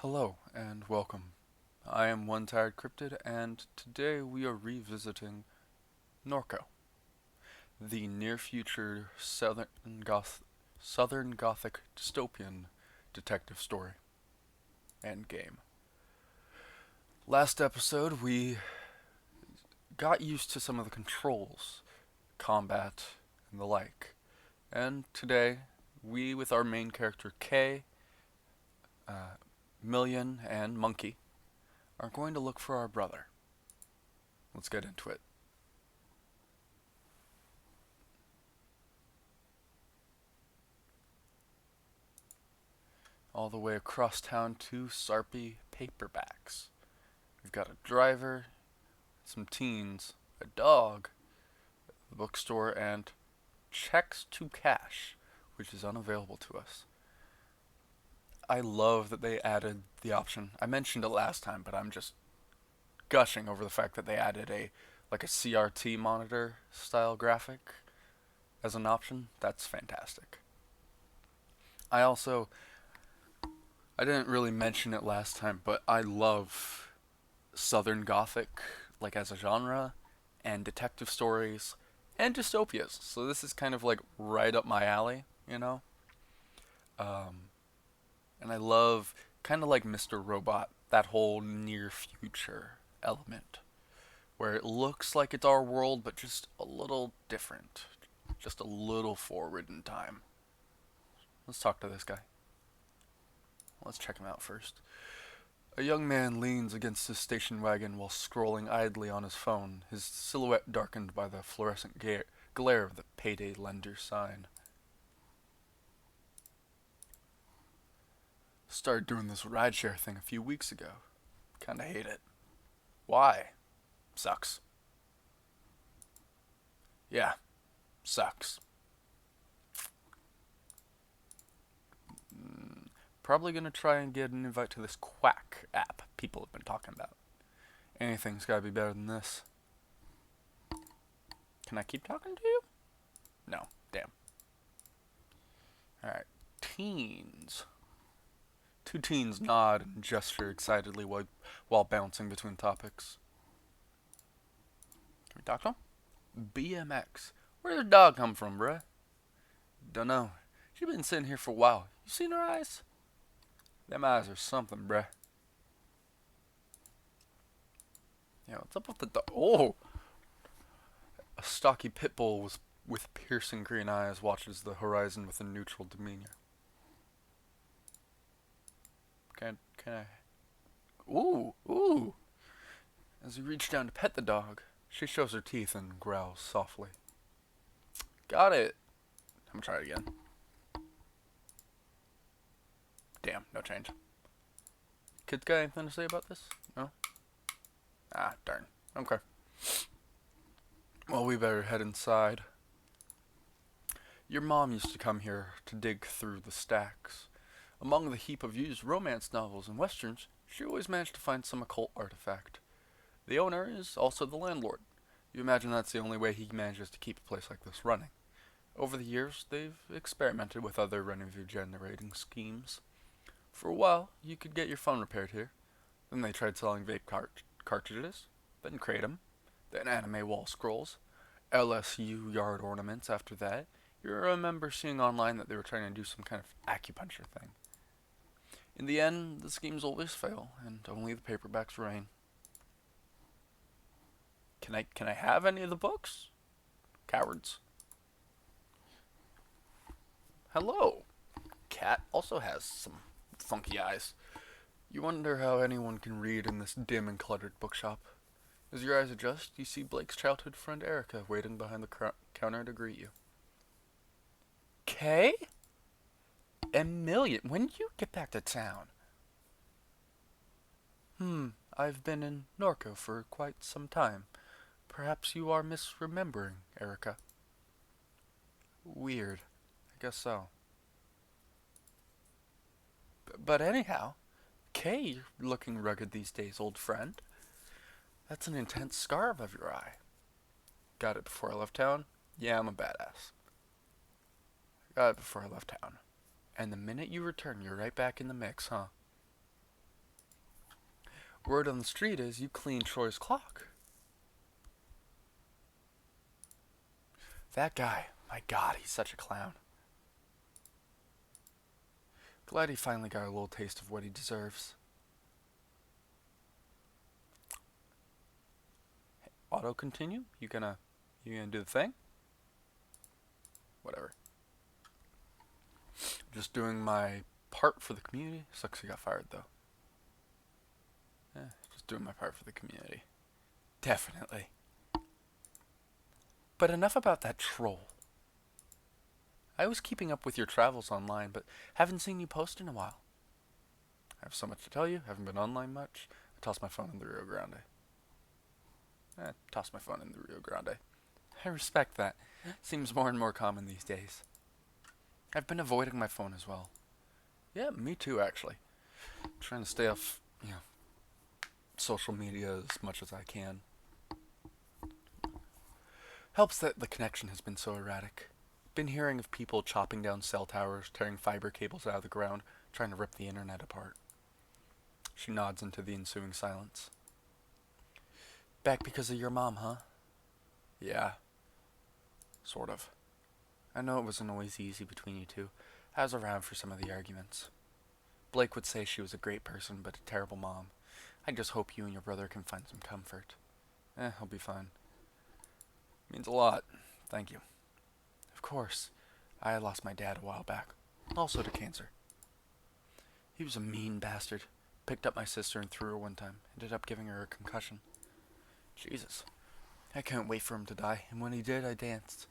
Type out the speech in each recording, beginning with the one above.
Hello and welcome. I am One Tired Cryptid, and today we are revisiting Norco, the near-future Southern Gothic dystopian detective story and game. Last episode, we got used to some of the controls, combat, and the like, and today, we, with our main character Kay, Million, and Monkey, are going to look for our brother. Let's get into it. All the way across town to Sarpy Paperbacks. We've got a driver, some teens, a dog, the bookstore, and checks to cash, which is unavailable to us. I love that they added the option. I mentioned it last time, but I'm just gushing over the fact that they added a CRT monitor style graphic as an option. That's fantastic. I also I didn't really mention it last time, but I love Southern Gothic, like as a genre, and detective stories, and dystopias. So this is kind of like right up my alley, you know? Um, and I love, kind of like Mr. Robot, that whole near future element, where it looks like it's our world, but just a little different, just a little forward in time. Let's talk to this guy. Let's check him out first. A young man leans against his station wagon while scrolling idly on his phone, his silhouette darkened by the fluorescent glare of the payday lender sign. Started doing this rideshare thing a few weeks ago. Kinda hate it. Why? Sucks. Yeah, sucks. Probably gonna try and get an invite to this Quack app people have been talking about. Anything's gotta be better than this. Can I keep talking to you? No, damn. Alright, teens. Two teens nod and gesture excitedly while bouncing between topics. Can we talk to them? BMX. Where'd the dog come from, bruh? Dunno. She been sitting here for a while. You seen her eyes? Them eyes are something, bruh. Yeah, what's up with the dog? Oh! A stocky pit bull with piercing green eyes watches the horizon with a neutral demeanor. Can I? Ooh, ooh! As you reach down to pet the dog, she shows her teeth and growls softly. Got it! I'm gonna try it again. Damn, no change. Kids got anything to say about this? No? Ah, darn. Okay. Well, we better head inside. Your mom used to come here to dig through the stacks. Among the heap of used romance novels and westerns, she always managed to find some occult artifact. The owner is also the landlord. You imagine that's the only way he manages to keep a place like this running. Over the years, they've experimented with other revenue generating schemes. For a while, you could get your phone repaired here. Then they tried selling vape cartridges, then kratom, then anime wall scrolls, LSU yard ornaments after that. You remember seeing online that they were trying to do some kind of acupuncture thing. In the end, the schemes always fail, and only the paperbacks reign. Can I have any of the books? Cowards. Hello. Cat also has some funky eyes. You wonder how anyone can read in this dim and cluttered bookshop. As your eyes adjust, you see Blake's childhood friend Erica waiting behind the counter to greet you. Kay? Million, when did you get back to town? I've been in Norco for quite some time. Perhaps you are misremembering, Erica. Weird. I guess so. But anyhow, Kay, you're looking rugged these days, old friend. That's an intense scar above your eye. Got it before I left town? Yeah, I'm a badass. Got it before I left town. And the minute you return, you're right back in the mix, huh? Word on the street is you cleaned Troy's clock. That guy, my god, he's such a clown. Glad he finally got a little taste of what he deserves. Auto continue? You gonna do the thing? Whatever. Just doing my part for the community. Sucks he got fired though. Just doing my part for the community. Definitely. But enough about that troll. I was keeping up with your travels online, but haven't seen you post in a while. I have so much to tell you, haven't been online much. I tossed my phone in the Rio Grande. Tossed my phone in the Rio Grande. I respect that. Seems more and more common these days. I've been avoiding my phone as well. Yeah, me too, actually. Trying to stay off, social media as much as I can. Helps that the connection has been so erratic. Been hearing of people chopping down cell towers, tearing fiber cables out of the ground, trying to rip the internet apart. She nods into the ensuing silence. Back because of your mom, huh? Yeah. Sort of. I know it wasn't always easy between you two. I was around for some of the arguments. Blake would say she was a great person, but a terrible mom. I just hope you and your brother can find some comfort. I'll be fine. Means a lot. Thank you. Of course. I lost my dad a while back. Also to cancer. He was a mean bastard. Picked up my sister and threw her one time. Ended up giving her a concussion. Jesus. I couldn't wait for him to die, and when he did, I danced.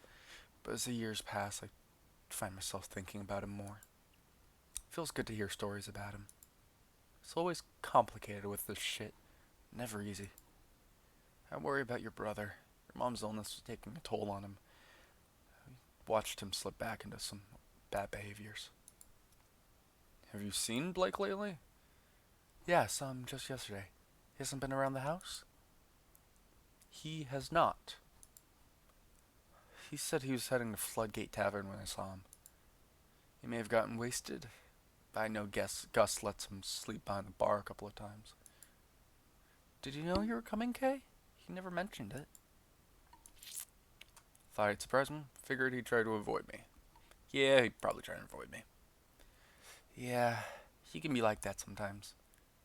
But as the years pass, I find myself thinking about him more. Feels good to hear stories about him. It's always complicated with this shit. Never easy. I worry about your brother. Your mom's illness is taking a toll on him. I watched him slip back into some bad behaviors. Have you seen Blake lately? Yeah, I saw him just yesterday. He hasn't been around the house? He has not. He said he was heading to Floodgate Tavern when I saw him. He may have gotten wasted. I know Gus lets him sleep behind the bar a couple of times. Did you know you were coming, Kay? He never mentioned it. Thought he'd surprise him. Figured he'd try to avoid me. Yeah, he'd probably try to avoid me. Yeah, he can be like that sometimes.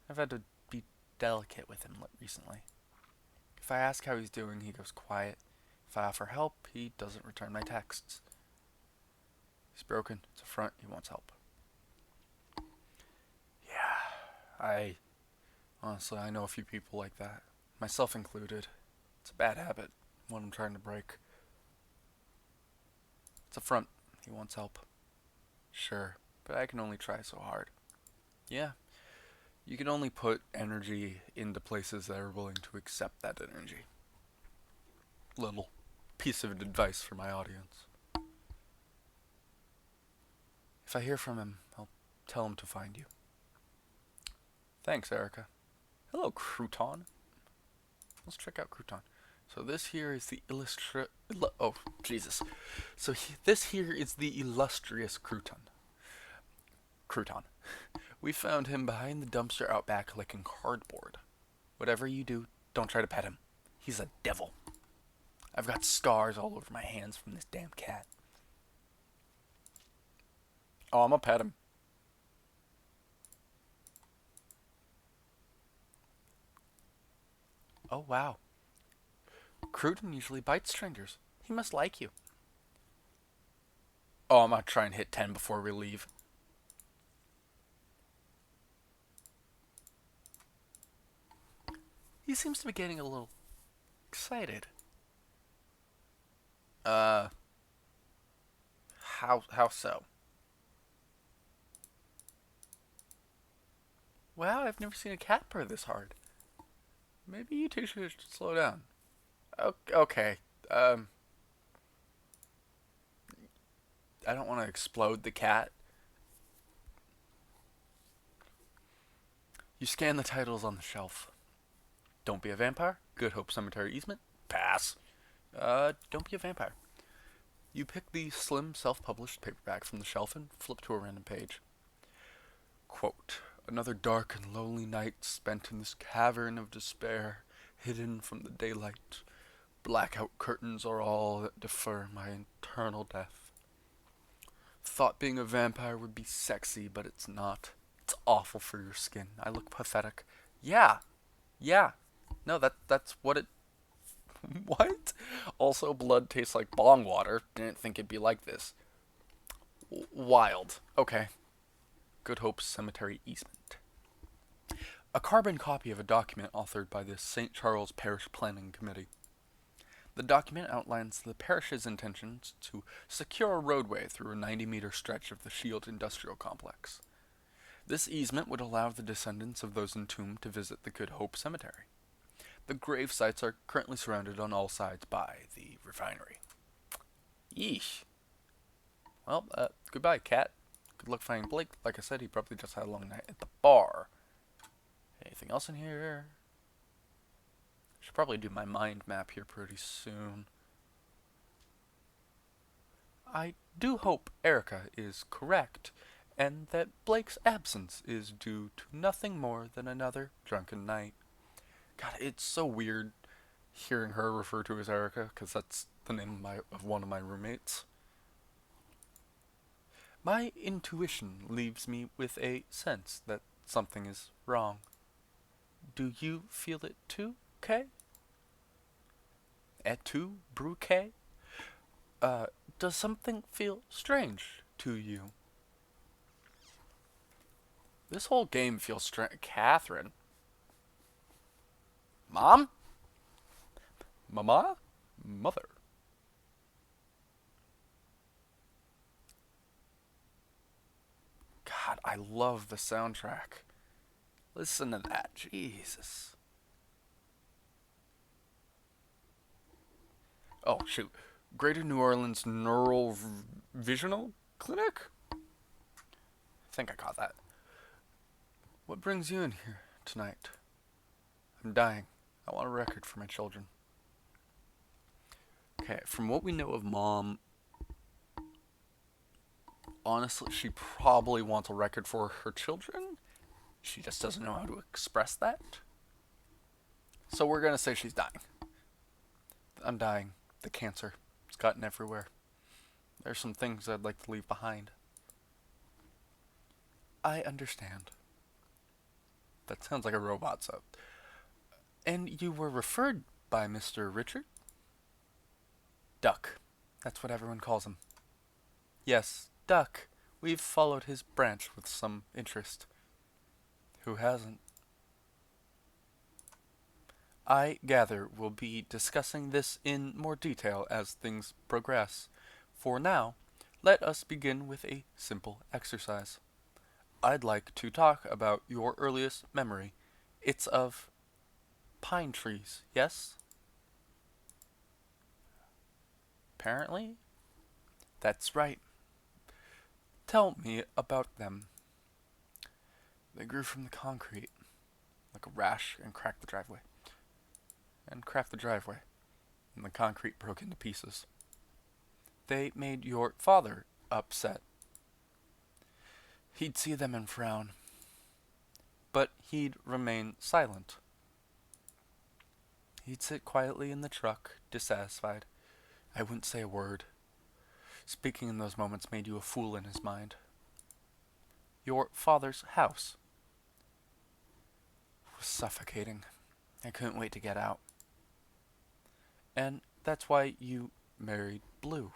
I've had to be delicate with him recently. If I ask how he's doing, he goes quiet. If I offer help, he doesn't return my texts. He's broken. It's a front. He wants help. Yeah, honestly, I know a few people like that. Myself included. It's a bad habit. One I'm trying to break. It's a front. He wants help. Sure, but I can only try so hard. Yeah, you can only put energy into places that are willing to accept that energy. Little piece of advice for my audience. If I hear from him, I'll tell him to find you. Thanks, Erica. Hello, Crouton. Let's check out Crouton. So this here is the this here is the illustrious Crouton. Crouton. We found him behind the dumpster out back collecting cardboard. Whatever you do, don't try to pet him. He's a devil. I've got scars all over my hands from this damn cat. Oh, I'm gonna pet him. Oh, wow. Crouton usually bites strangers. He must like you. Oh, I'm gonna try and hit 10 before we leave. He seems to be getting a little excited. How so? Wow, I've never seen a cat purr this hard. Maybe you two should slow down. Okay. I don't want to explode the cat. You scan the titles on the shelf. Don't be a vampire. Good Hope Cemetery easement. Pass. Don't be a vampire. You pick the slim self-published paperback from the shelf and flip to a random page. Quote, Another dark and lonely night spent in this cavern of despair, hidden from the daylight. Blackout curtains are all that defer my eternal death. Thought being a vampire would be sexy, but it's not. It's awful for your skin. I look pathetic. Yeah, yeah. No, that's what it. What? Also, blood tastes like bong water. Didn't think it'd be like this. Wild. Okay. Good Hope Cemetery easement. A carbon copy of a document authored by the St. Charles Parish Planning Committee. The document outlines the parish's intentions to secure a roadway through a 90-meter stretch of the Shield Industrial Complex. This easement would allow the descendants of those entombed to visit the Good Hope Cemetery. The grave sites are currently surrounded on all sides by the refinery. Yeesh. Well, goodbye, cat. Good luck finding Blake. Like I said, he probably just had a long night at the bar. Anything else in here? Should probably do my mind map here pretty soon. I do hope Erica is correct, and that Blake's absence is due to nothing more than another drunken night. God, it's so weird hearing her refer to as Erica, because that's the name of one of my roommates. My intuition leaves me with a sense that something is wrong. Do you feel it too, Kay? Et tu, Bouquet? Does something feel strange to you? This whole game feels strange. Catherine? Mom? Mama? Mother? God, I love the soundtrack. Listen to that. Jesus. Oh, shoot. Greater New Orleans Neural Visional Clinic? I think I caught that. What brings you in here tonight? I'm dying. I want a record for my children. Okay, from what we know of Mom, honestly, she probably wants a record for her children. She just doesn't know how to express that. So we're gonna say she's dying. I'm dying. The cancer. It's gotten everywhere. There's some things I'd like to leave behind. I understand. That sounds like a robot, so. And you were referred by Mr. Richard? Duck. That's what everyone calls him. Yes, Duck. We've followed his branch with some interest. Who hasn't? I gather we'll be discussing this in more detail as things progress. For now, let us begin with a simple exercise. I'd like to talk about your earliest memory. It's of pine trees, yes? Apparently? That's right. Tell me about them. They grew from the concrete, like a rash, and cracked the driveway. And the concrete broke into pieces. They made your father upset. He'd see them and frown, but he'd remain silent. He'd sit quietly in the truck, dissatisfied. I wouldn't say a word. Speaking in those moments made you a fool in his mind. Your father's house was suffocating. I couldn't wait to get out. And that's why you married Blue.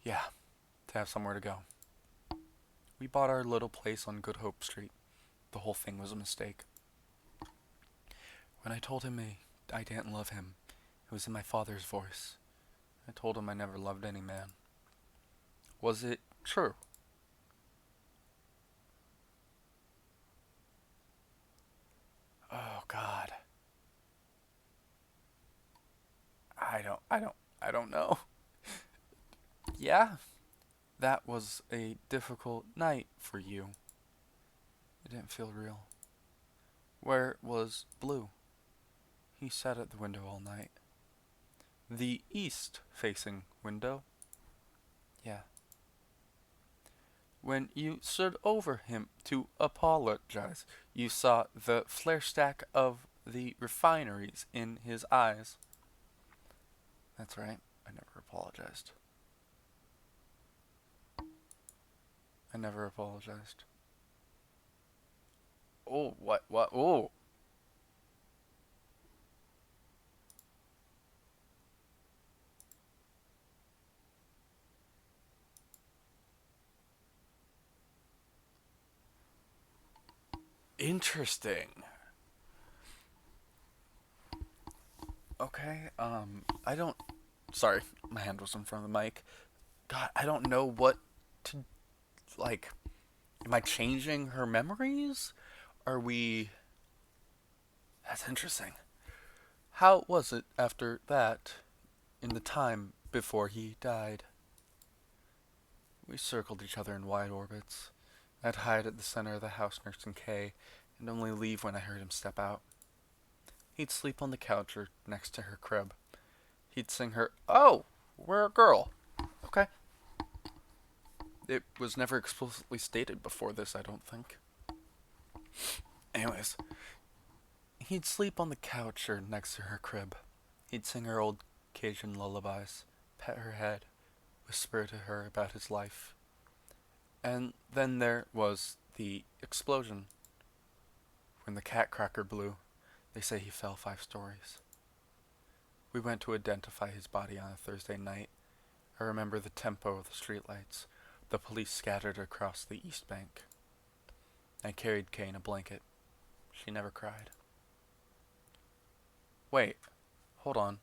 Yeah, to have somewhere to go. We bought our little place on Good Hope Street. The whole thing was a mistake. When I told him I didn't love him, it was in my father's voice. I told him I never loved any man. Was it true? Oh, God. I don't know. Yeah, that was a difficult night for you. It didn't feel real. Where was Blue? He sat at the window all night. The east-facing window? Yeah. When you stood over him to apologize, you saw the flare stack of the refineries in his eyes. That's right, I never apologized. I never apologized. Oh, what? Oh, interesting. Okay, I don't. Sorry, my hand was in front of the mic. God, I don't know what to. Like, am I changing her memories? Are we. That's interesting. How was it after that, in the time before he died? We circled each other in wide orbits. I'd hide at the center of the house nursing Kay, and only leave when I heard him step out. He'd sleep on the couch or next to her crib. He'd sing her, "Oh, we're a girl." Okay. It was never explicitly stated before this, I don't think. Anyways, he'd sleep on the couch or next to her crib. He'd sing her old Cajun lullabies, pet her head, whisper to her about his life. And then there was the explosion. When the cat cracker blew, they say he fell 5 stories. We went to identify his body on a Thursday night. I remember the tempo of the streetlights, the police scattered across the East Bank. I carried Kay in a blanket. She never cried. Wait, hold on.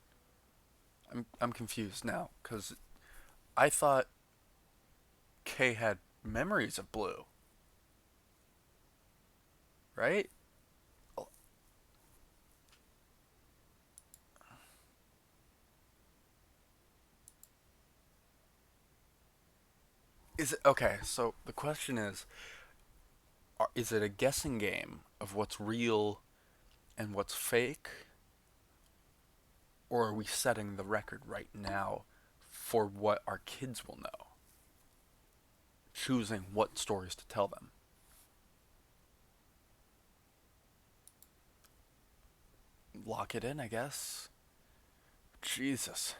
I'm confused now, because I thought Kay had memories of Blue, right? Is it okay? So the question is it a guessing game of what's real and what's fake, or are we setting the record right now for what our kids will know, choosing what stories to tell them? Lock it in, I guess. Jesus.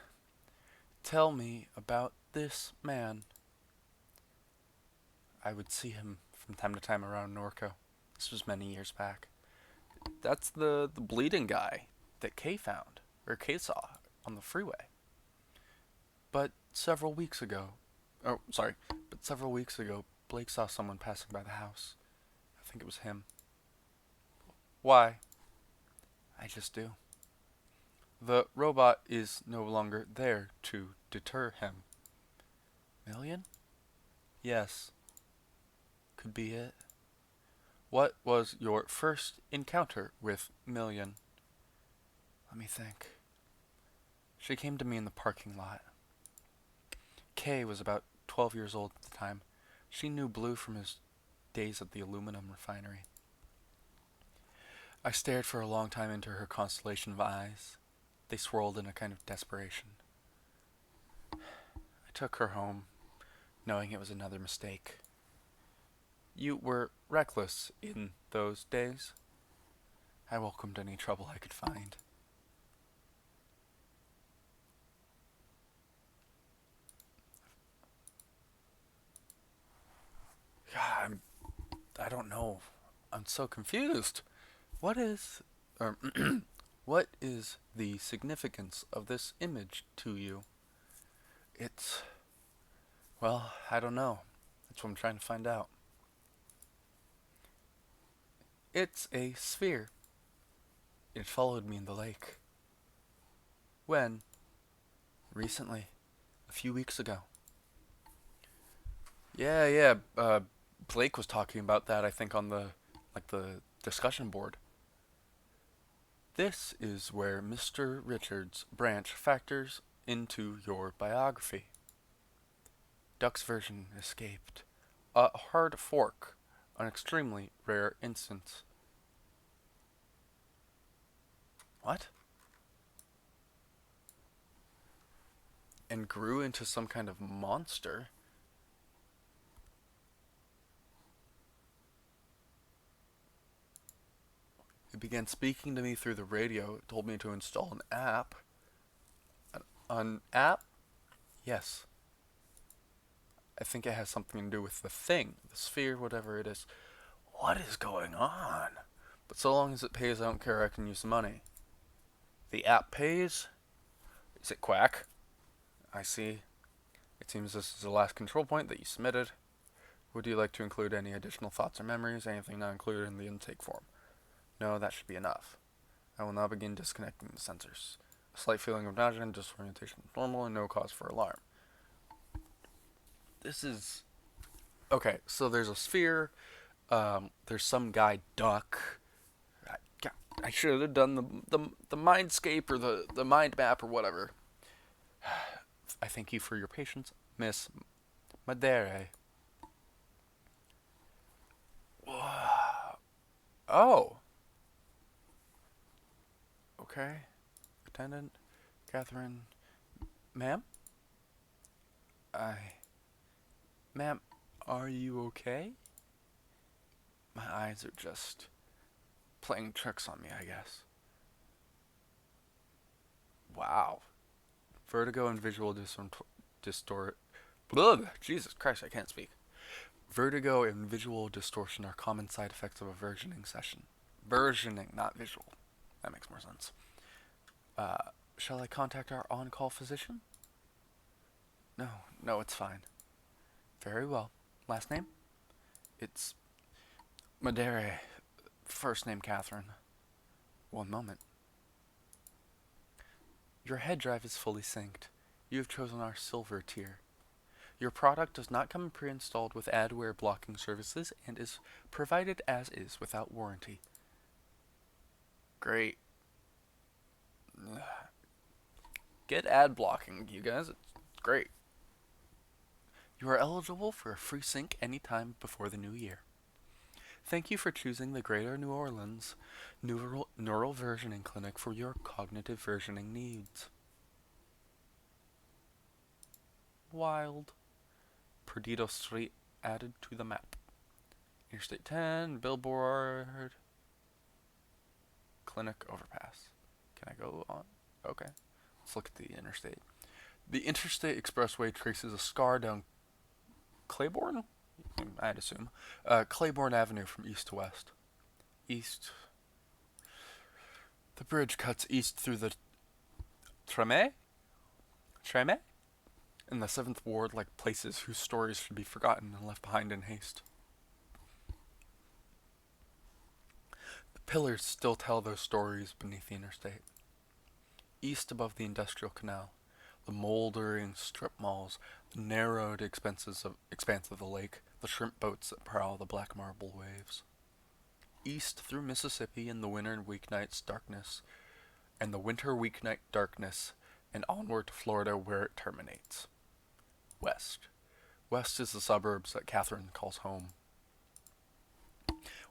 Tell me about this man. I would see him from time to time around Norco. This was many years back. That's the bleeding guy that Kay found, or Kay saw, on the freeway. But several weeks ago, oh, sorry, but several weeks ago, Blake saw someone passing by the house. I think it was him. Why? I just do. The robot is no longer there to deter him. Million? Yes, could be it. What was your first encounter with Million? Let me think. She came to me in the parking lot. Kay was about 12 years old at the time. She knew Blue from his days at the aluminum refinery. I stared for a long time into her constellation of eyes. They swirled in a kind of desperation. I took her home, knowing it was another mistake. You were reckless in those days. I welcomed any trouble I could find. God, I don't know. I'm so confused. What is, or what is the significance of this image to you? It's, well, I don't know. That's what I'm trying to find out. It's a sphere. It followed me in the lake. When? Recently. A few weeks ago. Yeah. Blake was talking about that, I think, on the discussion board. This is where Mr. Richards' branch factors into your biography. Duck's version escaped. A hard fork, an extremely rare instance. What? And grew into some kind of monster. began speaking to me through the radio. It told me to install an app. An app? Yes. I think it has something to do with the thing, the sphere, whatever it is. What is going on? But so long as it pays, I don't care. I can use the money. The app pays? Is it quack? I see. It seems this is the last control point that you submitted. Would you like to include any additional thoughts or memories? Anything not included in the intake form? No, that should be enough. I will now begin disconnecting the sensors. A slight feeling of nausea and disorientation is normal and no cause for alarm. This is... Okay, so there's a sphere. There's some guy duck. I should have done the mindscape or the mind map or whatever. I thank you for your patience, Miss Madere. Oh. Okay. Attendant, Catherine. Ma'am? Ma'am, are you okay? My eyes are just playing tricks on me, I guess. Wow. Vertigo and visual Jesus Christ, I can't speak. Vertigo and visual distortion are common side effects of a versioning session. Versioning, not visual. That makes more sense. Shall I contact our on-call physician? No, it's fine. Very well. Last name? It's Madere. First name Catherine. One moment. Your head drive is fully synced. You have chosen our silver tier. Your product does not come pre-installed with adware blocking services and is provided as is without warranty. Great. Get ad blocking, you guys. It's great. You are eligible for a free sync anytime before the new year. Thank you for choosing the Greater New Orleans Neural Versioning Clinic for your cognitive versioning needs. Wild. Perdido Street added to the map. Interstate 10, billboard, clinic overpass. Can I go on? Okay. Let's look at the interstate. The interstate expressway traces a scar down Claiborne? I'd assume. Claiborne Avenue from east to west. East. The bridge cuts east through the Treme? In the 7th Ward, like places whose stories should be forgotten and left behind in haste. The pillars still tell those stories beneath the interstate. East above the industrial canal, the moldering strip malls, the narrowed expanse of the lake, the shrimp boats that prowl the black marble waves. East through Mississippi in the winter weeknight darkness, and onward to Florida where it terminates. West. West is the suburbs that Catherine calls home.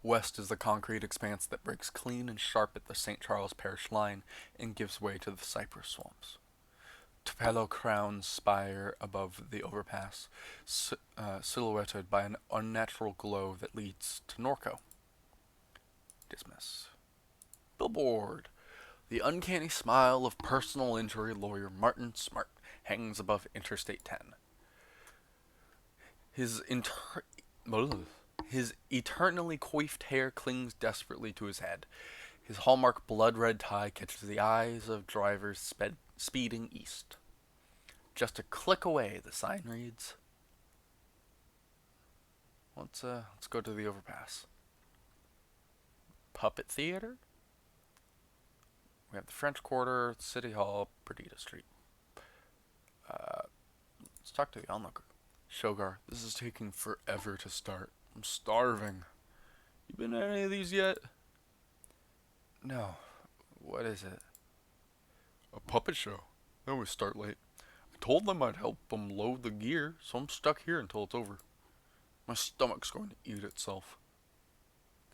West is the concrete expanse that breaks clean and sharp at the St. Charles Parish line and gives way to the cypress swamps. Tupelo crowns spire above the overpass, silhouetted by an unnatural glow that leads to Norco. Dismiss. Billboard. The uncanny smile of personal injury lawyer Martin Smart hangs above Interstate 10. His eternally coiffed hair clings desperately to his head. His hallmark blood-red tie catches the eyes of drivers speeding east. Just a click away, the sign reads. Let's go to the overpass. Puppet Theater? We have the French Quarter, City Hall, Perdita Street. Let's talk to the onlooker. Shogar, this is taking forever to start. I'm starving. You been to any of these yet? No. What is it? A puppet show. They always start late. I told them I'd help them load the gear, so I'm stuck here until it's over. My stomach's going to eat itself.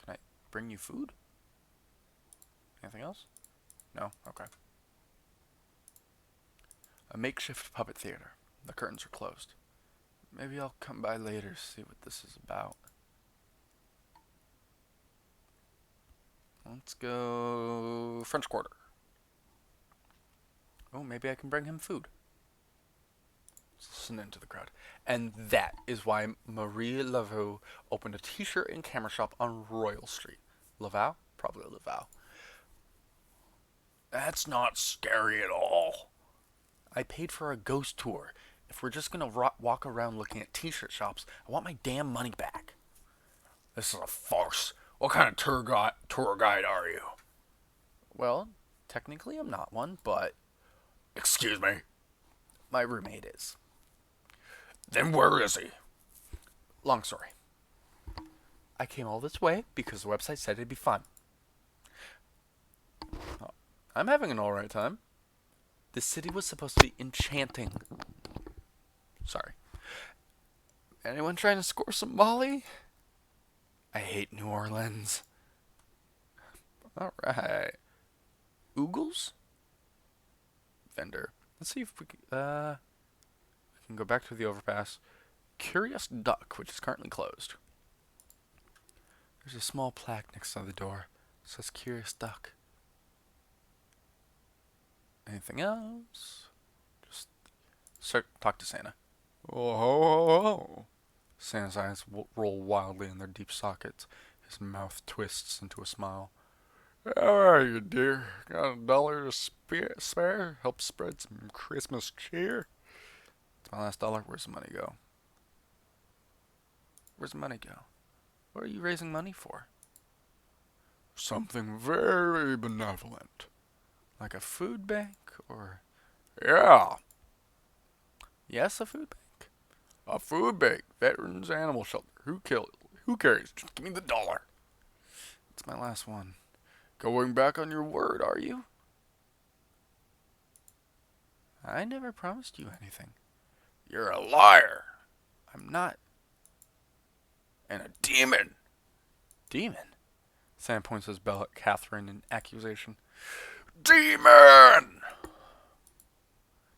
Can I bring you food? Anything else? No? Okay. A makeshift puppet theater. The curtains are closed. Maybe I'll come by later to see what this is about. Well, Let's go French Quarter. Oh, maybe I can bring him food. Let's listen into the crowd. And that is why Marie Laveau opened a t-shirt and camera shop on Royal Street. Laveau? Probably Laveau. That's not scary at all. I paid for a ghost tour. If we're just gonna walk around looking at t-shirt shops, I want my damn money back. This is a farce. What kind of tour guide are you? Well, technically I'm not one, but... Excuse me? My roommate is. Then where is he? Long story. I came all this way because the website said it'd be fun. Oh, I'm having an alright time. The city was supposed to be enchanting. Sorry. Anyone trying to score some Molly? I hate New Orleans. Alright. Oogles? Vendor. Let's see if we can go back to the overpass. Curious Duck, which is currently closed. There's a small plaque next to the door. It says Curious Duck. Anything else? Just talk to Santa. Oh, ho, ho, ho. Santa's eyes roll wildly in their deep sockets. His mouth twists into a smile. How are you, dear? Got $1 to spare? Help spread some Christmas cheer? It's my last dollar. Where's the money go? Where's the money go? What are you raising money for? Something very benevolent. Like a food bank, or... Yeah. Yes, a food bank. A food bank. Veterans Animal Shelter. Who cares? Just give me the dollar. It's my last one. Going back on your word, are you? I never promised you anything. You're a liar. I'm not. And a demon. Demon? Sam points his bell at Catherine in accusation. Demon!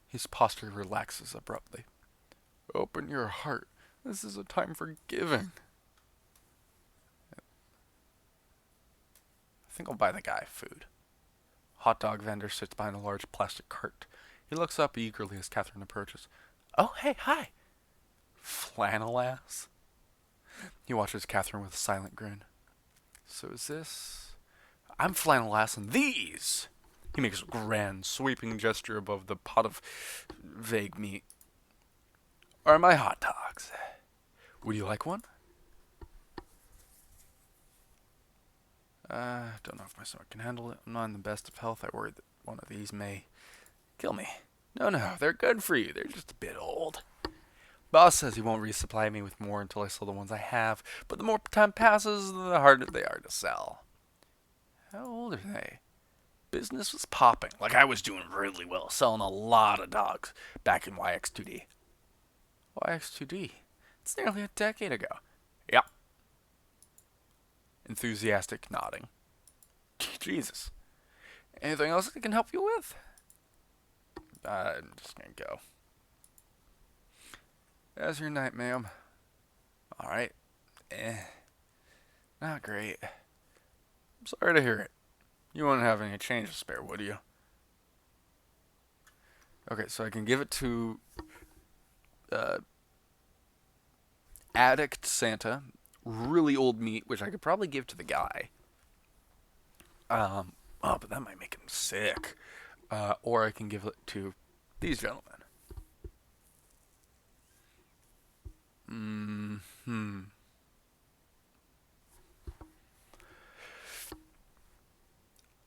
His posture relaxes abruptly. Open your heart. This is a time for giving. I think I'll buy the guy food. Hot dog vendor sits behind a large plastic cart. He looks up eagerly as Catherine approaches. Oh, hey, hi. Flannel ass? He watches Catherine with a silent grin. So is this... I'm flannel ass and these... He makes a grand, sweeping gesture above the pot of vague meat. Are my hot dogs. Would you like one? Don't know if my stomach can handle it. I'm not in the best of health. I worry that one of these may kill me. No, they're good for you. They're just a bit old. Boss says he won't resupply me with more until I sell the ones I have, but the more time passes, the harder they are to sell. How old are they? Business was popping, like I was doing really well, selling a lot of dogs back in YX2D. YX2D? It's nearly a decade ago. Yep. Enthusiastic nodding. Jesus. Anything else I can help you with? I'm just gonna go. How's your night, ma'am? Alright. Not great. I'm sorry to hear it. You wouldn't have any change to spare, would you? Okay, so I can give it to Addict Santa. Really old meat, which I could probably give to the guy. Oh, but that might make him sick. Or I can give it to these gentlemen.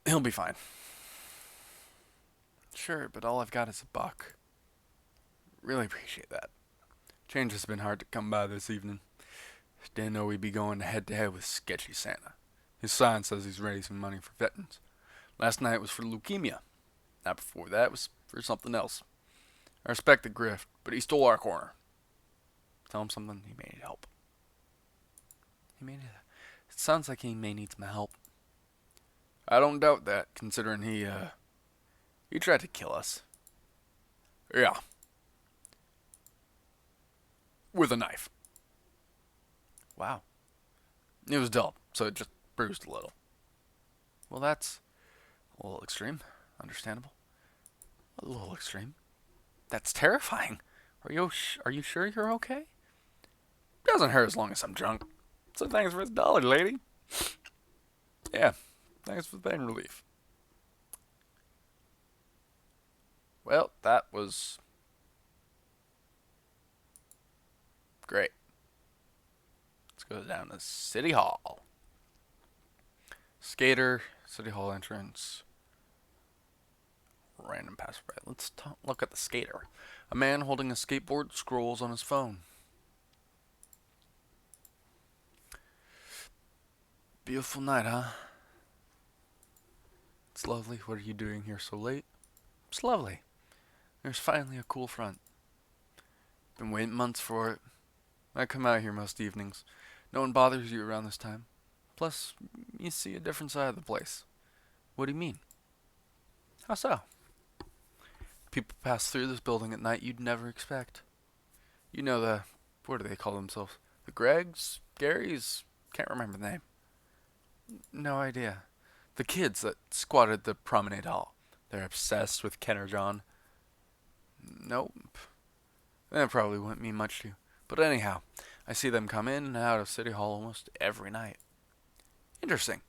He'll be fine. Sure, but all I've got is $1. Really appreciate that. Change has been hard to come by this evening. Didn't know we'd be going head to head with sketchy Santa. His sign says he's raising money for veterans. Last night was for leukemia. Night before that was for something else. I respect the grift, but he stole our corner. Tell him something, he may need help. It sounds like he may need some help. I don't doubt that, considering he tried to kill us. Yeah. With a knife. Wow. It was dull, so it just bruised a little. Well, that's a little extreme. Understandable. A little extreme. That's terrifying. Are you sure you're okay? Doesn't hurt as long as I'm drunk. So thanks for the dollar, lady. Yeah, thanks for the pain relief. Well, that was great. Let's go down to City Hall. Skater, City Hall entrance. Random passerby. Let's look at the skater. A man holding a skateboard scrolls on his phone. Beautiful night, huh? It's lovely. What are you doing here so late? It's lovely. There's finally a cool front. Been waiting months for it. I come out here most evenings. No one bothers you around this time. Plus, you see a different side of the place. What do you mean? How so? People pass through this building at night you'd never expect. You know what do they call themselves? The Gregs? Garys? Can't remember the name. No idea. The kids that squatted the promenade hall. They're obsessed with Ken or John. Nope. That probably wouldn't mean much to you. But anyhow, I see them come in and out of City Hall almost every night. Interesting.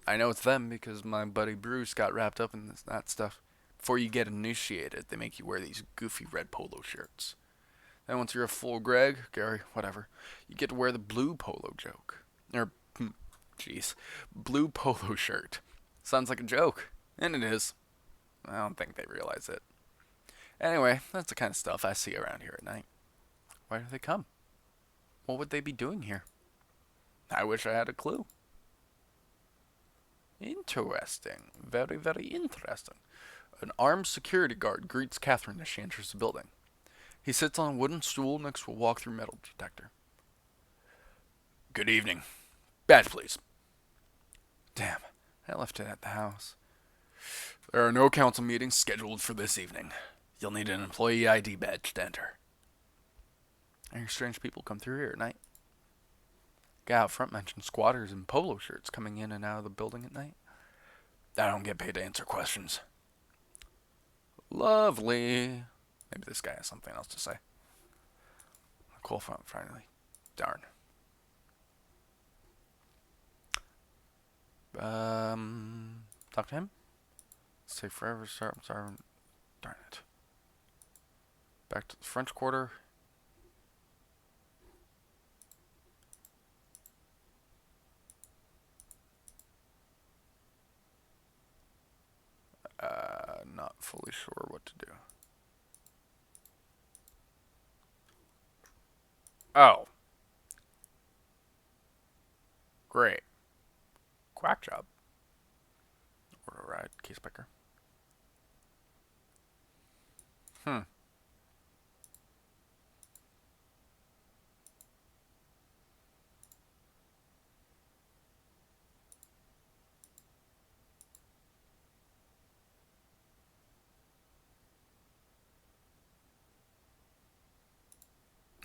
I know it's them because my buddy Bruce got wrapped up in that stuff. Before you get initiated, they make you wear these goofy red polo shirts. Then once you're a full Greg, Gary, whatever, you get to wear the blue polo blue polo shirt. Sounds like a joke, and it is. I don't think they realize it. Anyway, that's the kind of stuff I see around here at night. Why do they come? What would they be doing here? I wish I had a clue. Interesting. Very, very interesting. An armed security guard greets Catherine as she enters the building. He sits on a wooden stool next to a walk-through metal detector. Good evening. Badge, please. Damn, I left it at the house. There are no council meetings scheduled for this evening. You'll need an employee ID badge to enter. I hear strange people come through here at night. Guy out front mentioned squatters in polo shirts coming in and out of the building at night. I don't get paid to answer questions. Lovely. Maybe this guy has something else to say. Cool front, finally. Darn. Talk to him? Say forever, start, I'm sorry. Darn it. Back to the French Quarter. Not fully sure what to do. Oh. Great. Quack job. Order a ride, case picker.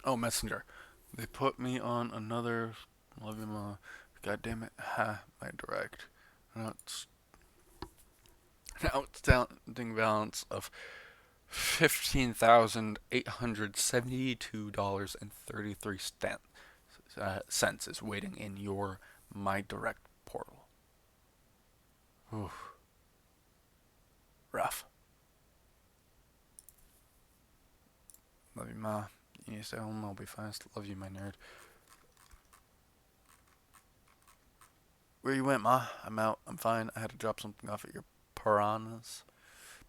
Oh, Messenger. They put me on another. Love you, Ma. God damn it. Ha, my direct. An outstanding balance of $15,872.33 is waiting in your My Direct portal. Oof. Rough. Love you, Ma. You need to stay home. I'll be fine. Still love you, my nerd. Where you went, Ma? I'm out. I'm fine. I had to drop something off at your piranhas.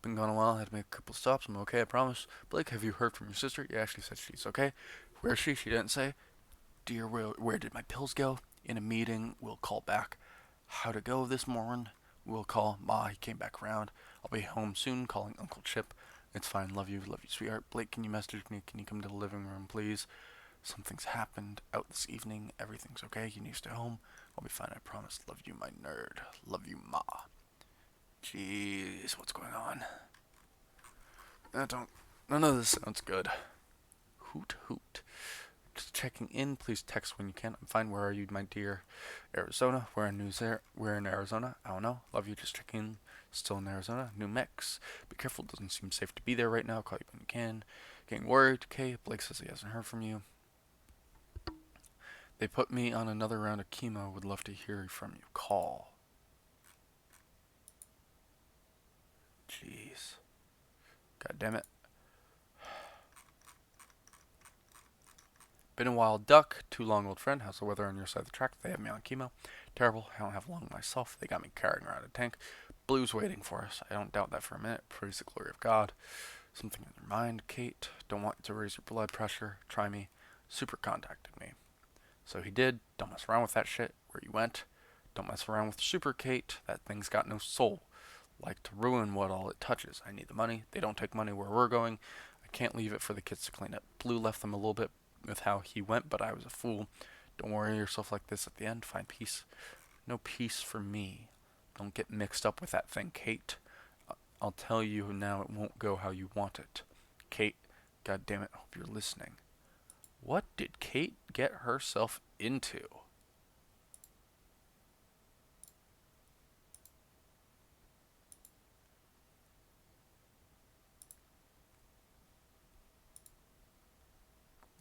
Been gone a while. I had to make a couple stops. I'm okay, I promise. Blake, have you heard from your sister? Yeah, she said she's okay. Where is she? She didn't say. Dear, where did my pills go? In a meeting. We'll call back. How'd it go this morning? We'll call. Ma, he came back around. I'll be home soon. Calling Uncle Chip. It's fine. Love you, sweetheart. Blake, can you message me? Can you come to the living room, please? Something's happened out this evening. Everything's okay. You need to stay home. I'll be fine, I promise. Love you, my nerd. Love you, Ma. Jeez, what's going on? None of this sounds good. Hoot, hoot. Just checking in. Please text when you can. I'm fine. Where are you, my dear? Arizona. We're in Arizona. I don't know. Love you. Just checking in. Still in Arizona. New Mex. Be careful. Doesn't seem safe to be there right now. Call you when you can. Getting worried. Okay. Blake says he hasn't heard from you. They put me on another round of chemo. Would love to hear from you. Call. Jeez. God damn it. Been a wild duck. Too long, old friend. How's the weather on your side of the track? They have me on chemo. Terrible. I don't have long myself. They got me carrying around a tank. Blue's waiting for us. I don't doubt that for a minute. Praise the glory of God. Something in your mind, Kate. Don't want to raise your blood pressure. Try me. Super contacted me. So he did. Don't mess around with that shit. Where you went. Don't mess around with Super Kate. That thing's got no soul. Like to ruin what all it touches. I need the money. They don't take money where we're going. I can't leave it for the kids to clean up. Blue left them a little bit with how he went, but I was a fool. Don't worry yourself like this at the end. Find peace. No peace for me. Don't get mixed up with that thing, Kate. I'll tell you now, it won't go how you want it. Kate, God damn it, hope you're listening. What did Kate get herself into?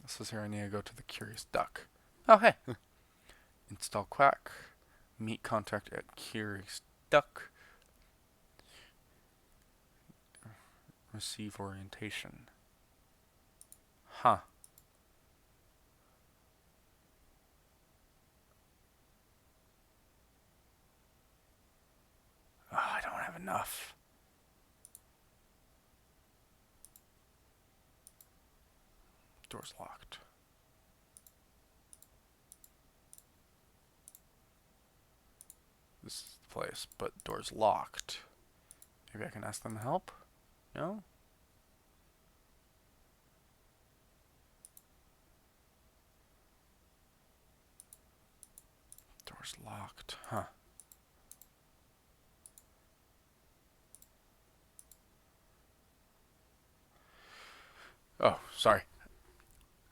This is here. I need to go to the Curious Duck. Oh, hey. Install Quack. Meet contact at Curious Duck. Receive orientation. Huh. Oh, I don't have enough. Door's locked. This is the place, but door's locked. Maybe I can ask them to help? No? Door's locked. Huh. Oh, sorry.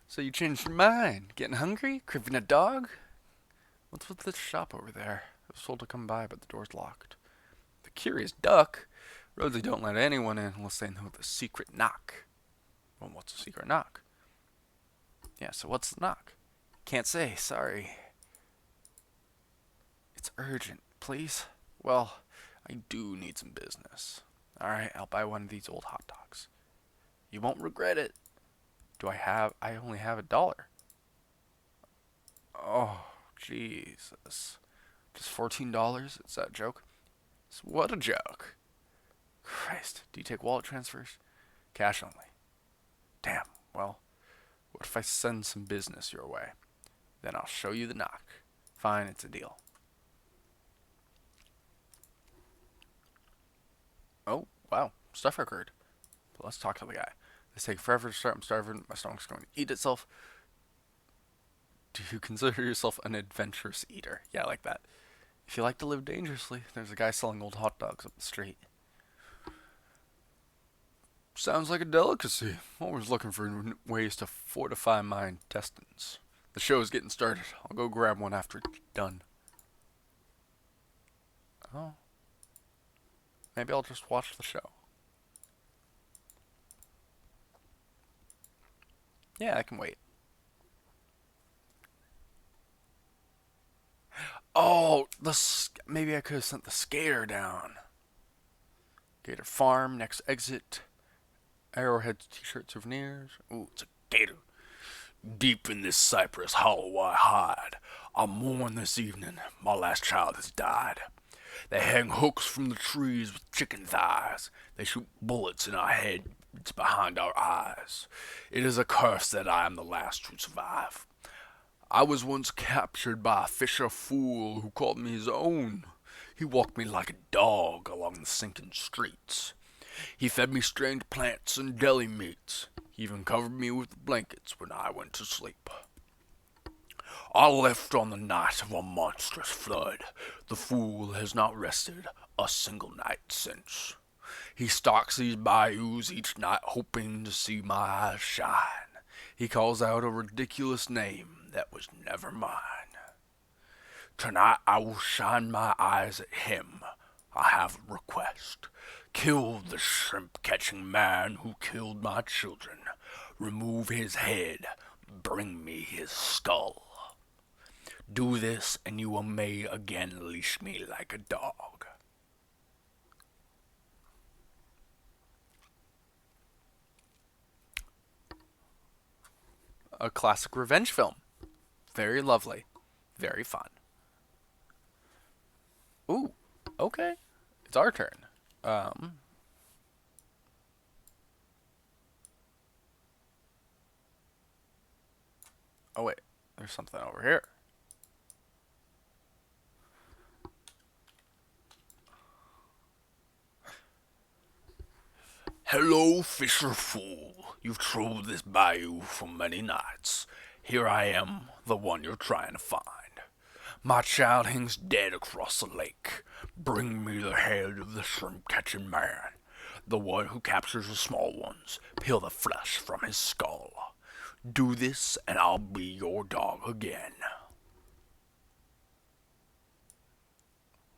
So you changed your mind? Getting hungry? Craving a dog? What's with this shop over there? I was told to come by, but the door's locked. The Curious Duck? Rosie don't let anyone in unless they know the secret knock. Well, what's a secret knock? Yeah, so what's the knock? Can't say, sorry. It's urgent, please. Well, I do need some business. Alright, I'll buy one of these old hot dogs. You won't regret it. I only have $1. Oh, Jesus. Just $14? Is that a joke? What a joke. Christ, do you take wallet transfers? Cash only. Damn, well, what if I send some business your way? Then I'll show you the knock. Fine, it's a deal. Oh, wow, stuff occurred. But let's talk to the guy. This takes forever to start. I'm starving. My stomach's going to eat itself. Do you consider yourself an adventurous eater? Yeah, I like that. If you like to live dangerously, there's a guy selling old hot dogs up the street. Sounds like a delicacy. Always looking for ways to fortify my intestines. The show is getting started. I'll go grab one after it's done. Oh. Maybe I'll just watch the show. Yeah, I can wait. Oh, maybe I could have sent the skater down. Gator Farm, next exit. Arrowhead t-shirt souvenirs. Ooh, it's a gator. Deep in this cypress hollow I hide. I mourn this evening. My last child has died. They hang hooks from the trees with chicken thighs. They shoot bullets in our heads behind our eyes. It is a curse that I am the last to survive. I was once captured by a fisher fool who called me his own. He walked me like a dog along the sinking streets. He fed me strange plants and deli meats. He even covered me with blankets when I went to sleep. I left on the night of a monstrous flood. The fool has not rested a single night since. He stalks these bayous each night hoping to see my eyes shine. He calls out a ridiculous name that was never mine. Tonight I will shine my eyes at him. I have a request. Kill the shrimp-catching man who killed my children. Remove his head. Bring me his skull. Do this, and you may again leash me like a dog. A classic revenge film. Very lovely. Very fun. Ooh, okay. It's our turn. Um, oh wait, there's something over here. Hello, fisher fool. You've trolled this bayou for many nights. Here I am, the one you're trying to find. My child hangs dead across the lake. Bring me the head of the shrimp-catching man, the one who captures the small ones. Peel the flesh from his skull. Do this, and I'll be your dog again.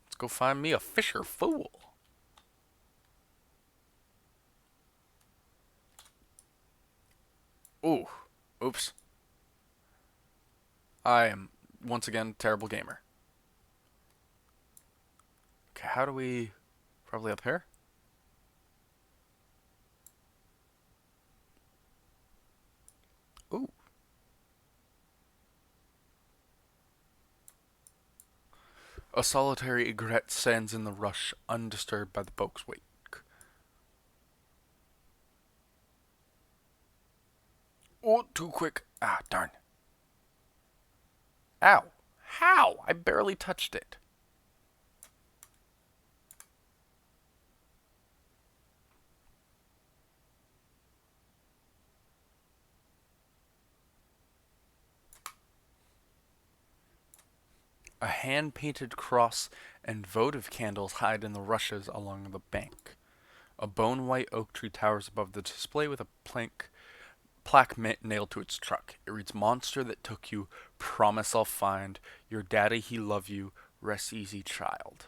Let's go find me a fisher fool. Ooh, oops. I am, once again, a terrible gamer. Okay, how do we... Probably up here? Ooh. A solitary egret stands in the rush, undisturbed by the boat's wake. Oh, too quick. Ah, darn. Ow. How? I barely touched it. A hand-painted cross and votive candles hide in the rushes along the bank. A bone-white oak tree towers above the display with a plaque nailed to its trunk. It reads, "Monster that took you, promise I'll find. Your daddy, he love you. Rest easy, child."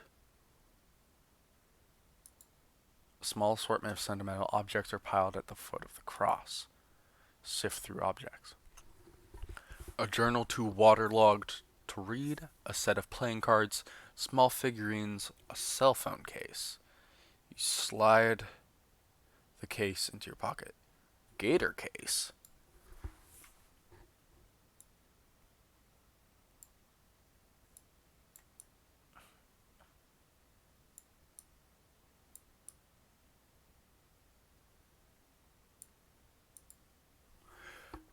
A small assortment of sentimental objects are piled at the foot of the cross. Sift through objects. A journal too waterlogged to read, a set of playing cards, small figurines, a cell phone case. You slide the case into your pocket. Gator case.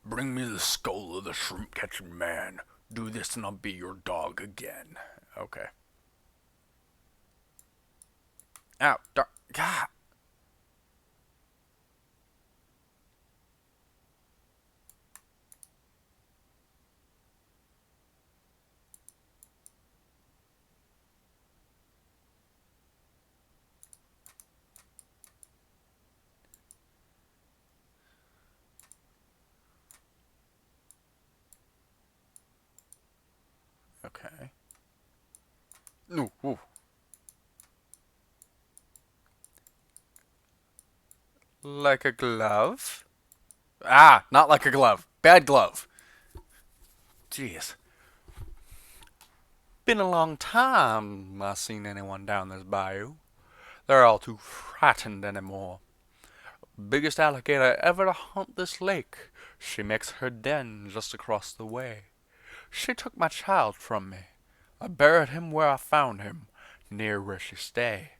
Bring me the skull of the shrimp-catching man. Do this and I'll be your dog again. Okay. Ow, God. Okay. No, ooh. Like a glove? Ah, not like a glove. Bad glove. Jeez. Been a long time I seen anyone down this bayou. They're all too frightened anymore. Biggest alligator ever to hunt this lake. She makes her den just across the way. She took my child from me. I buried him where I found him, near where she stay.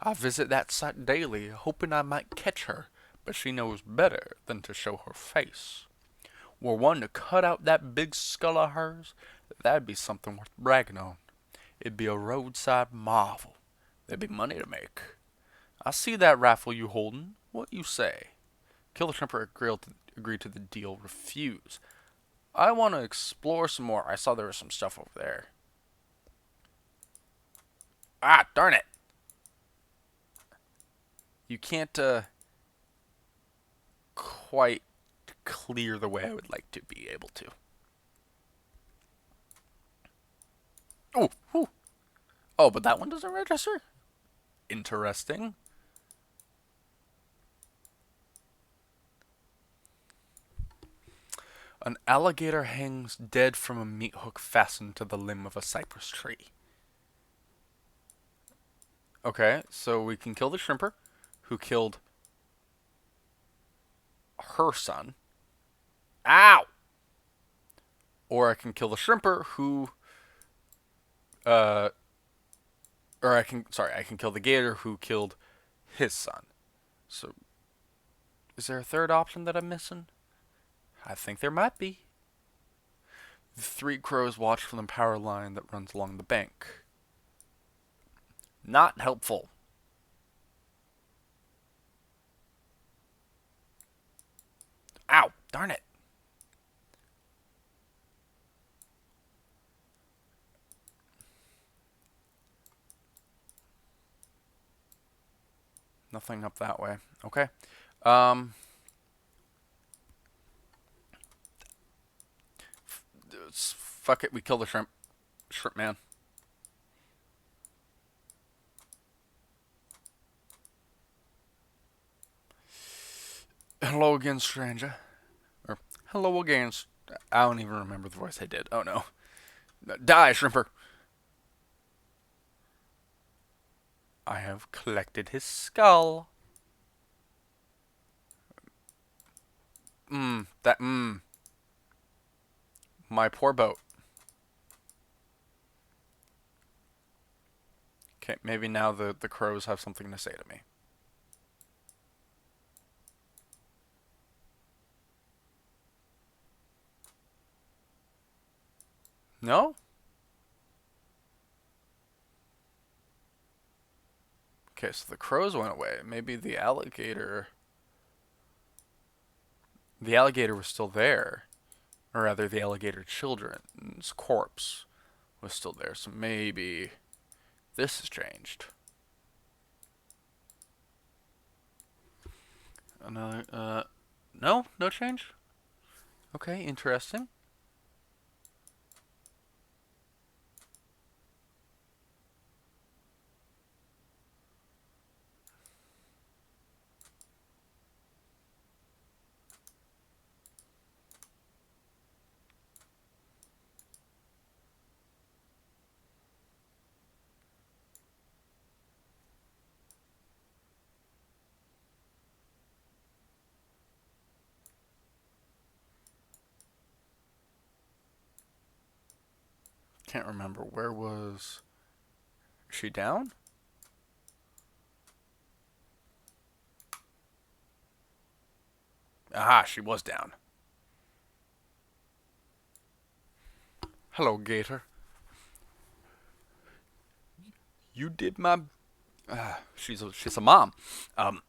I visit that site daily, hoping I might catch her, but she knows better than to show her face. Were one to cut out that big skull of hers, that'd be something worth bragging on. It'd be a roadside marvel. There'd be money to make. I see that rifle you holdin'. What you say? Kill the Tremper agreed to the deal. Refuse. I want to explore some more. I saw there was some stuff over there. Ah, darn it. You can't, quite clear the way I would like to be able to. Oh, whew. Oh, but that one doesn't register? Interesting. An alligator hangs dead from a meat hook fastened to the limb of a cypress tree. Okay, so we can kill the shrimper, who killed her son. Ow! Or I can kill the shrimper, who, uh, I can kill the gator, who killed his son. So, is there a third option that I'm missing? I think there might be. The three crows watch from the power line that runs along the bank. Not helpful. Ow! Darn it! Nothing up that way. Okay. Um. Fuck it. We kill the shrimp. Shrimp man. Hello again, stranger. Or hello again. I don't even remember the voice I did. Oh no. Die, shrimper. I have collected his skull. My poor boat. Okay, maybe now the crows have something to say to me. No? Okay, so the crows went away. Maybe the alligator... The alligator was still there. Or rather, the alligator children's corpse was still there. So maybe this has changed. Another, no? No change? Okay, interesting. Can't remember. Where was she down? Aha, she was down. Hello, Gator. You did my... she's a mom. Um,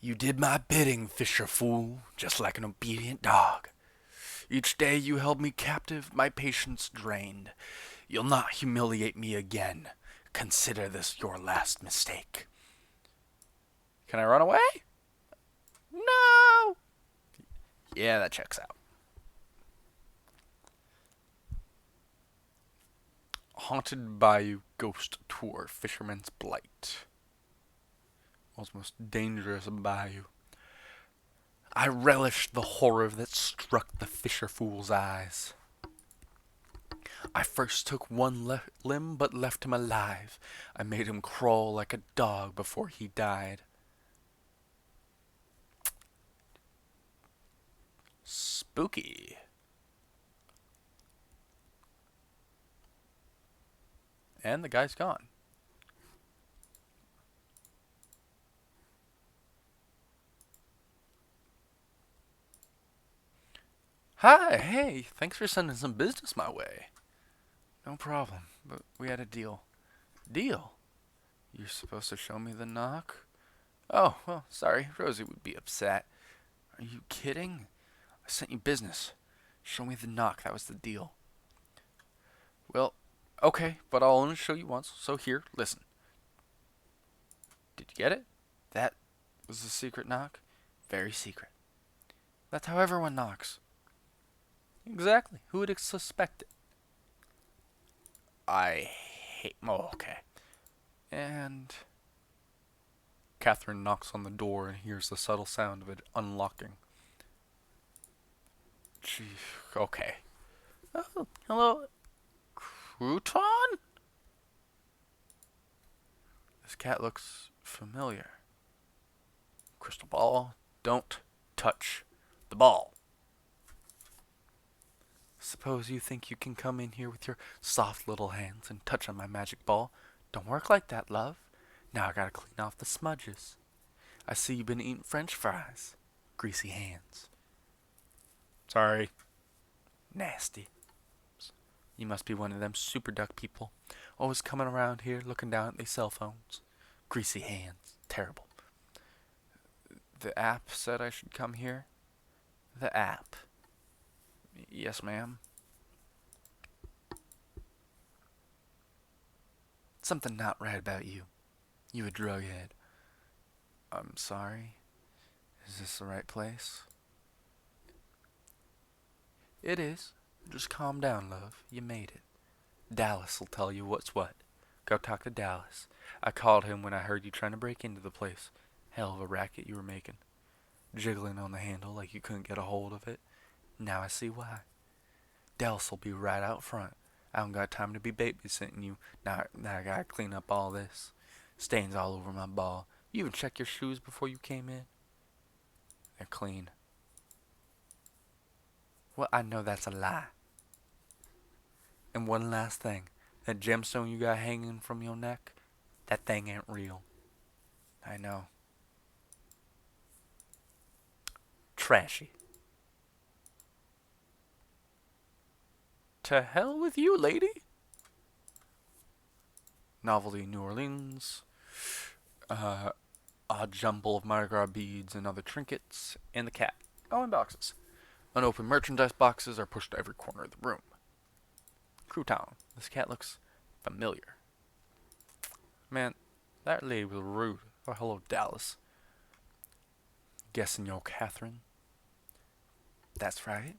you did my bidding, Fisher fool, just like an obedient dog. Each day you held me captive, my patience drained. You'll not humiliate me again. Consider this your last mistake. Can I run away? No! Yeah, that checks out. Haunted Bayou Ghost Tour, Fisherman's Blight. World's most dangerous bayou. I relished the horror that struck the fisher fool's eyes. I first took one limb but left him alive. I made him crawl like a dog before he died. Spooky. And the guy's gone. Hi, hey, thanks for sending some business my way. No problem, but we had a deal. Deal? You're supposed to show me the knock? Oh, well, sorry, Rosie would be upset. Are you kidding? I sent you business. Show me the knock, that was the deal. Well, okay, but I'll only show you once, so here, listen. Did you get it? That was the secret knock? Very secret. That's how everyone knocks. Exactly. Who would suspect it? I hate. Oh, okay. And Catherine knocks on the door and hears the subtle sound of it unlocking. Gee, okay. Oh, hello, Crouton? This cat looks familiar. Crystal ball, don't touch the ball. Suppose you think you can come in here with your soft little hands and touch on my magic ball. Don't work like that, love. Now I gotta clean off the smudges. I see you've been eating French fries. Greasy hands. Sorry. Nasty. You must be one of them super duck people. Always coming around here looking down at their cell phones. Greasy hands. Terrible. The app said I should come here? The app. Yes, ma'am. Something not right about you. You a drughead. I'm sorry. Is this the right place? It is. Just calm down, love. You made it. Dallas will tell you what's what. Go talk to Dallas. I called him when I heard you trying to break into the place. Hell of a racket you were making. Jiggling on the handle like you couldn't get a hold of it. Now I see why. Dallas will be right out front. I don't got time to be babysitting you. Now I gotta clean up all this. Stains all over my ball. You even check your shoes before you came in? They're clean. Well, I know that's a lie. And one last thing. That gemstone you got hanging from your neck, that thing ain't real. I know. Trashy. To hell with you, lady. Novelty New Orleans. Odd jumble of Mardi Gras beads and other trinkets. And the cat. All in boxes. Unopened merchandise boxes are pushed to every corner of the room. Crouton. This cat looks familiar. Man, that lady was rude. Oh, hello, Dallas. Guessing you're Catherine? That's right.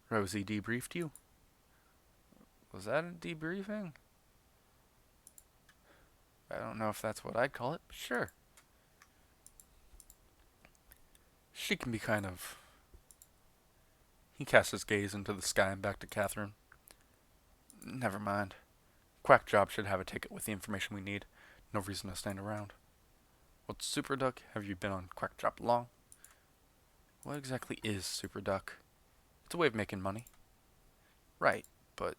Rosie debriefed you. Was that a debriefing? I don't know if that's what I'd call it, but sure. She can be kind of... He casts his gaze into the sky and back to Catherine. Never mind. Quack Job should have a ticket with the information we need. No reason to stand around. What Super Duck have you been on Quack Job long? What exactly is Super Duck? It's a way of making money. Right, but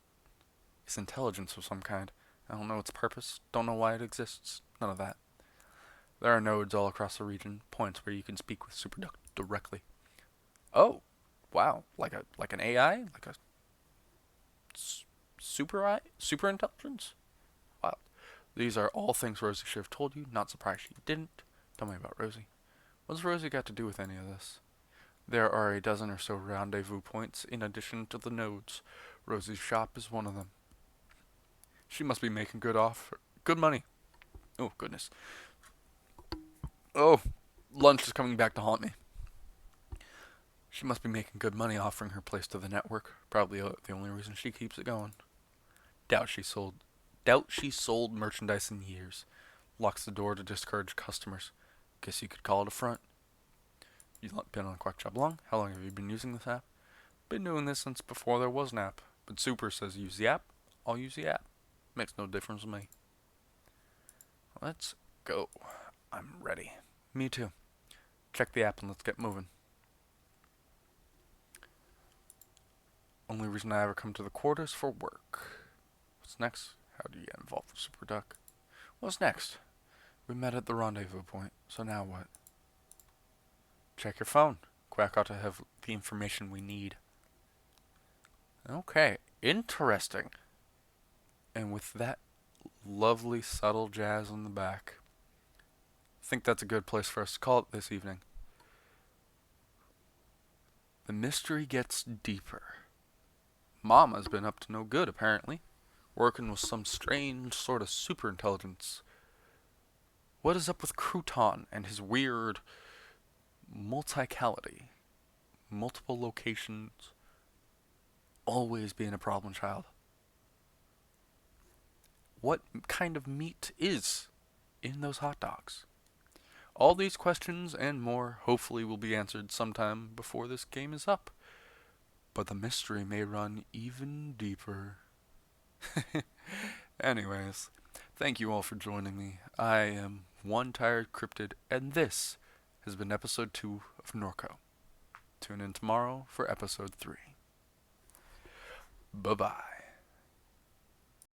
it's intelligence of some kind. I don't know its purpose, don't know why it exists, none of that. There are nodes all across the region, points where you can speak with Super Duck directly. Oh, wow, like an AI? Like a super intelligence? Wow. These are all things Rosie should have told you, not surprised she didn't. Tell me about Rosie. What's Rosie got to do with any of this? There are a dozen or so rendezvous points in addition to the nodes. Rosie's shop is one of them. She must be making good money. Oh, goodness. Oh, lunch is coming back to haunt me. She must be making good money offering her place to the network. Probably the only reason she keeps it going. Doubt she sold merchandise in years. Locks the door to discourage customers. Guess you could call it a front. You've been on Quack Job long? How long have you been using this app? Been doing this since before there was an app. But Super says use the app. I'll use the app. Makes no difference to me. Let's go. I'm ready. Me too. Check the app and let's get moving. Only reason I ever come to the quarters for work. What's next? How do you get involved with Super Duck? What's next? We met at the rendezvous point, so now what? Check your phone. Quack ought to have the information we need. Okay, interesting. And with that lovely subtle jazz in the back, I think that's a good place for us to call it this evening. The mystery gets deeper. Mama's been up to no good, apparently. Working with some strange sort of superintelligence. What is up with Crouton and his weird multicality? multiple locations always being a problem child? What kind of meat is in those hot dogs? All these questions and more hopefully will be answered sometime before this game is up. But the mystery may run even deeper. Anyways, thank you all for joining me. I am One Tired Cryptid, and this has been episode 2 of Norco. Tune in tomorrow for episode 3. Bye bye.